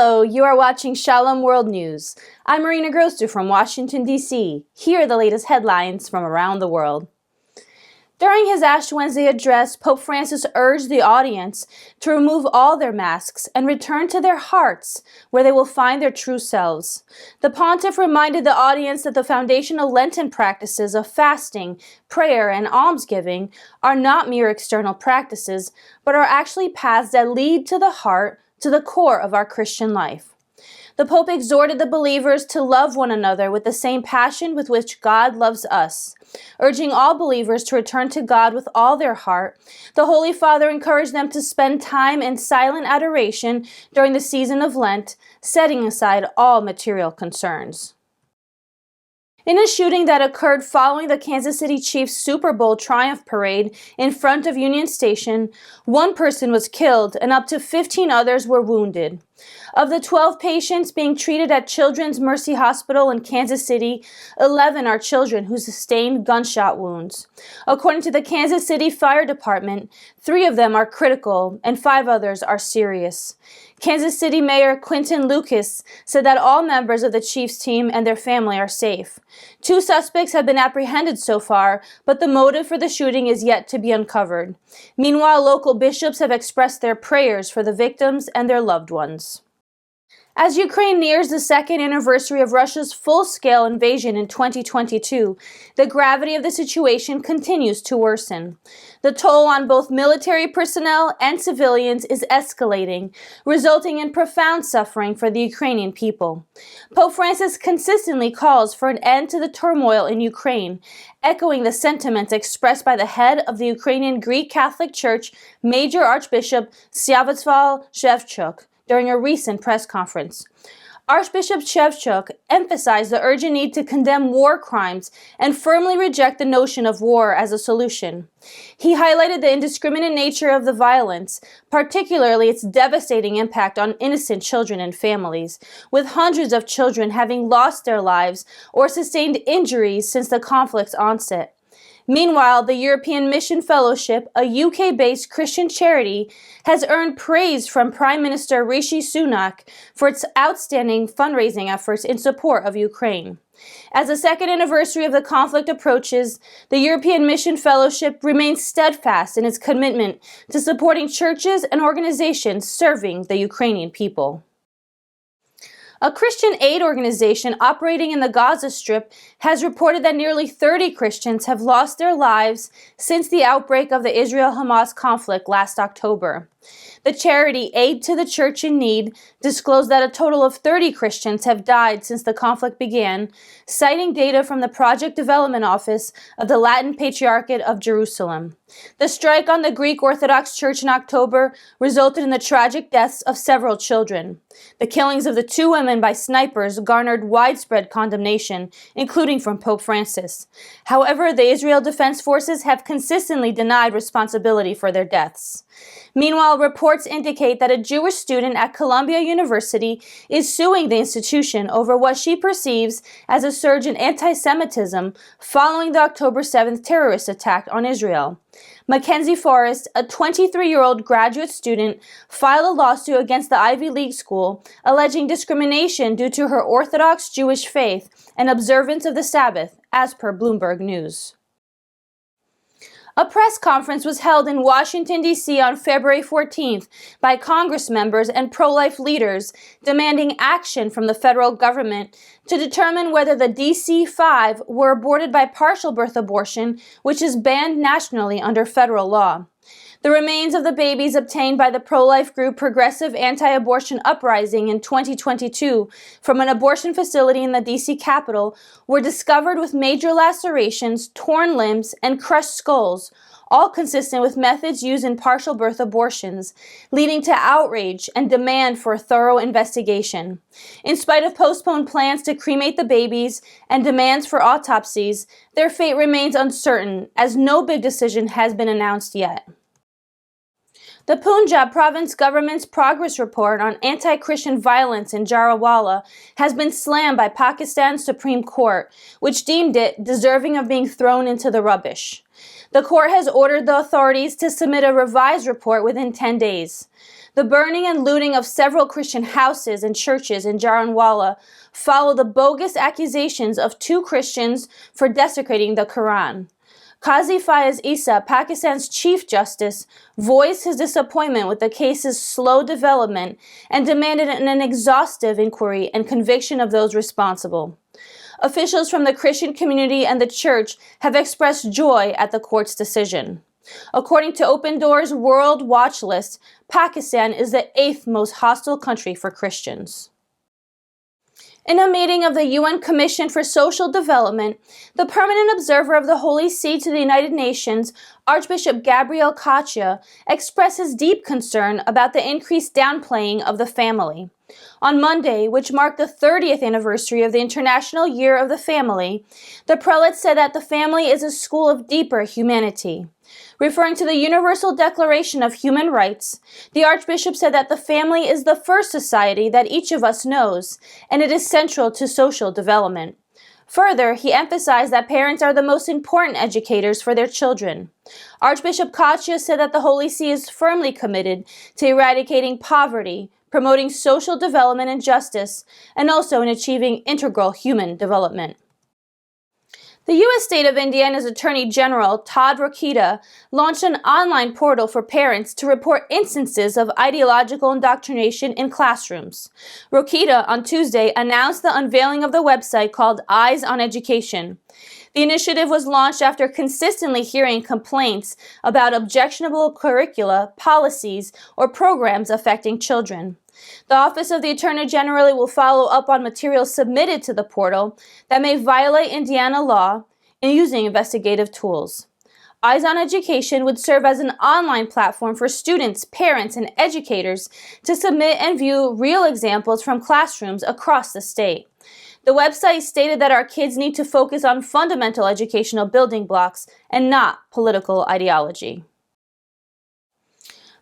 Hello, you are watching Shalom World News. I'm Marina Grosser from Washington, D.C. Here are the latest headlines from around the world. During his Ash Wednesday address, Pope Francis urged the audience to remove all their masks and return to their hearts, where they will find their true selves. The pontiff reminded the audience that the foundational Lenten practices of fasting, prayer, and almsgiving are not mere external practices, but are actually paths that lead to the heart, to the core of our Christian life. The Pope exhorted the believers to love one another with the same passion with which God loves us. Urging all believers to return to God with all their heart, the Holy Father encouraged them to spend time in silent adoration during the season of Lent, setting aside all material concerns. In a shooting that occurred following the Kansas City Chiefs Super Bowl triumph parade in front of Union Station, one person was killed and up to 15 others were wounded. Of the 12 patients being treated at Children's Mercy Hospital in Kansas City, 11 are children who sustained gunshot wounds. According to the Kansas City Fire Department, 3 of them are critical and 5 others are serious. Kansas City Mayor Quinton Lucas said that all members of the Chiefs team and their family are safe. 2 suspects have been apprehended so far, but the motive for the shooting is yet to be uncovered. Meanwhile, local bishops have expressed their prayers for the victims and their loved ones. As Ukraine nears the second anniversary of Russia's full-scale invasion in 2022, the gravity of the situation continues to worsen. The toll on both military personnel and civilians is escalating, resulting in profound suffering for the Ukrainian people. Pope Francis consistently calls for an end to the turmoil in Ukraine, echoing the sentiments expressed by the head of the Ukrainian Greek Catholic Church, Major Archbishop Shevchuk, during a recent press conference. Archbishop Shevchuk emphasized the urgent need to condemn war crimes and firmly reject the notion of war as a solution. He highlighted the indiscriminate nature of the violence, particularly its devastating impact on innocent children and families, with hundreds of children having lost their lives or sustained injuries since the conflict's onset. Meanwhile, the European Mission Fellowship, a UK-based Christian charity, has earned praise from Prime Minister Rishi Sunak for its outstanding fundraising efforts in support of Ukraine. As the second anniversary of the conflict approaches, the European Mission Fellowship remains steadfast in its commitment to supporting churches and organizations serving the Ukrainian people. A Christian aid organization operating in the Gaza Strip has reported that nearly 30 Christians have lost their lives since the outbreak of the Israel-Hamas conflict last October. The charity Aid to the Church in Need disclosed that a total of 30 Christians have died since the conflict began, citing data from the Project Development Office of the Latin Patriarchate of Jerusalem. The strike on the Greek Orthodox Church in October resulted in the tragic deaths of several children. The killings of the 2 women by snipers garnered widespread condemnation, including from Pope Francis. However, the Israel Defense Forces have consistently denied responsibility for their deaths. Meanwhile, reports indicate that a Jewish student at Columbia University is suing the institution over what she perceives as a surge in anti-Semitism following the October 7th terrorist attack on Israel. Mackenzie Forrest, a 23-year-old graduate student, filed a lawsuit against the Ivy League school, alleging discrimination due to her Orthodox Jewish faith and observance of the Sabbath, as per Bloomberg News. A press conference was held in Washington, D.C. on February 14th by Congress members and pro-life leaders demanding action from the federal government to determine whether the DC-5 were aborted by partial birth abortion, which is banned nationally under federal law. The remains of the babies obtained by the pro-life group Progressive Anti-Abortion Uprising in 2022 from an abortion facility in the D.C. Capitol were discovered with major lacerations, torn limbs, and crushed skulls, all consistent with methods used in partial birth abortions, leading to outrage and demand for a thorough investigation. In spite of postponed plans to cremate the babies and demands for autopsies, their fate remains uncertain, as no big decision has been announced yet. The Punjab province government's progress report on anti-Christian violence in Jarrawala has been slammed by Pakistan's Supreme Court, which deemed it deserving of being thrown into the rubbish. The court has ordered the authorities to submit a revised report within 10 days. The burning and looting of several Christian houses and churches in Jarrawala follow the bogus accusations of 2 Christians for desecrating the Quran. Qazi Faiz Issa, Pakistan's Chief Justice, voiced his disappointment with the case's slow development and demanded an exhaustive inquiry and conviction of those responsible. Officials from the Christian community and the church have expressed joy at the court's decision. According to Open Doors' World Watch List, Pakistan is the 8th most hostile country for Christians. In a meeting of the UN Commission for Social Development, the permanent observer of the Holy See to the United Nations, Archbishop Gabriel Kacha, expresses deep concern about the increased downplaying of the family. On Monday, which marked the 30th anniversary of the International Year of the Family, the prelate said that the family is a school of deeper humanity. Referring to the Universal Declaration of Human Rights, the Archbishop said that the family is the first society that each of us knows, and it is central to social development. Further, he emphasized that parents are the most important educators for their children. Archbishop Kacha said that the Holy See is firmly committed to eradicating poverty, promoting social development and justice, and also in achieving integral human development. The U.S. state of Indiana's Attorney General, Todd Rokita, launched an online portal for parents to report instances of ideological indoctrination in classrooms. Rokita, on Tuesday, announced the unveiling of the website called Eyes on Education. The initiative was launched after consistently hearing complaints about objectionable curricula, policies, or programs affecting children. The Office of the Attorney General will follow up on materials submitted to the portal that may violate Indiana law in using investigative tools. Eyes on Education would serve as an online platform for students, parents, and educators to submit and view real examples from classrooms across the state. The website stated that our kids need to focus on fundamental educational building blocks and not political ideology.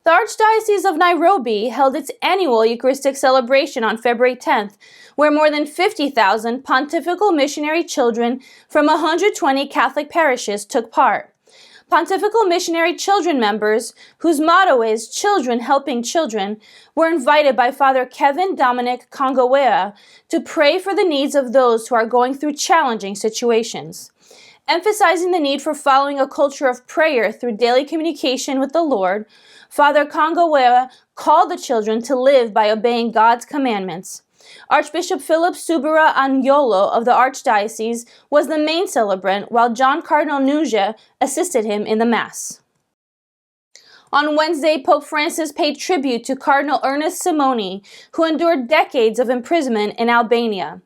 The Archdiocese of Nairobi held its annual Eucharistic celebration on February 10th, where more than 50,000 pontifical missionary children from 120 Catholic parishes took part. Pontifical Missionary Children members, whose motto is Children Helping Children, were invited by Father Kevin Dominic Kongawea to pray for the needs of those who are going through challenging situations. Emphasizing the need for following a culture of prayer through daily communication with the Lord, Father Kongawea called the children to live by obeying God's commandments. Archbishop Philip Subira Anyolo of the Archdiocese was the main celebrant, while John Cardinal Nunja assisted him in the Mass. On Wednesday, Pope Francis paid tribute to Cardinal Simone, who endured decades of imprisonment in Albania.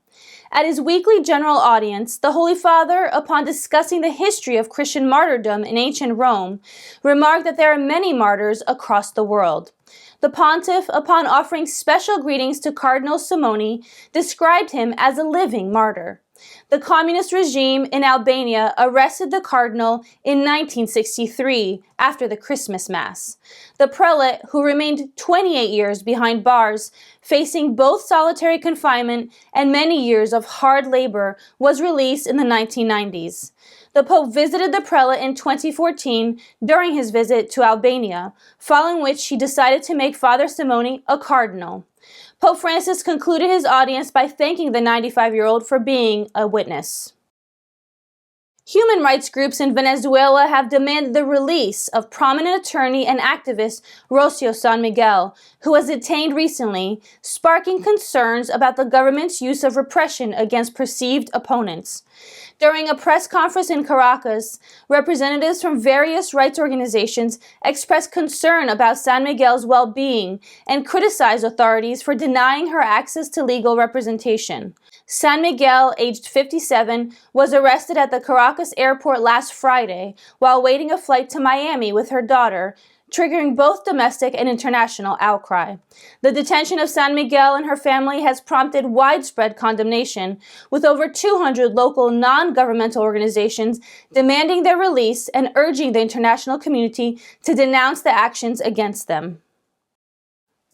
At his weekly general audience, the Holy Father, upon discussing the history of Christian martyrdom in ancient Rome, remarked that there are many martyrs across the world. The pontiff, upon offering special greetings to Cardinal Simone, described him as a living martyr. The communist regime in Albania arrested the cardinal in 1963 after the Christmas Mass. The prelate, who remained 28 years behind bars, facing both solitary confinement and many years of hard labor, was released in the 1990s. The Pope visited the prelate in 2014 during his visit to Albania, following which he decided to make Father Simone a cardinal. Pope Francis concluded his audience by thanking the 95-year-old for being a witness. Human rights groups in Venezuela have demanded the release of prominent attorney and activist Rocio San Miguel, who was detained recently, sparking concerns about the government's use of repression against perceived opponents. During a press conference in Caracas, representatives from various rights organizations expressed concern about San Miguel's well-being and criticized authorities for denying her access to legal representation. San Miguel, aged 57, was arrested at the Caracas airport last Friday while waiting a flight to Miami with her daughter, triggering both domestic and international outcry. The detention of San Miguel and her family has prompted widespread condemnation, with over 200 local non-governmental organizations demanding their release and urging the international community to denounce the actions against them.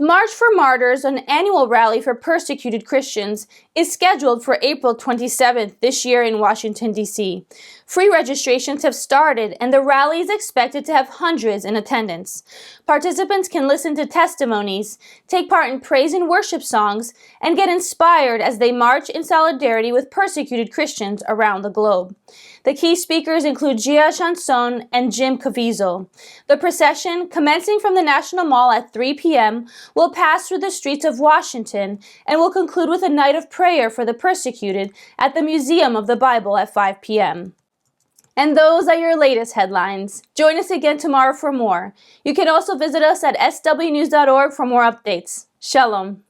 March for Martyrs, an annual rally for persecuted Christians, is scheduled for April 27th this year in Washington, D.C. Free registrations have started, and the rally is expected to have hundreds in attendance. Participants can listen to testimonies, take part in praise and worship songs, and get inspired as they march in solidarity with persecuted Christians around the globe. The key speakers include Gia Chanson and Jim Caviezel. The procession, commencing from the National Mall at 3 p.m., will pass through the streets of Washington and will conclude with a night of prayer for the persecuted at the Museum of the Bible at 5 p.m. And those are your latest headlines. Join us again tomorrow for more. You can also visit us at swnews.org for more updates. Shalom.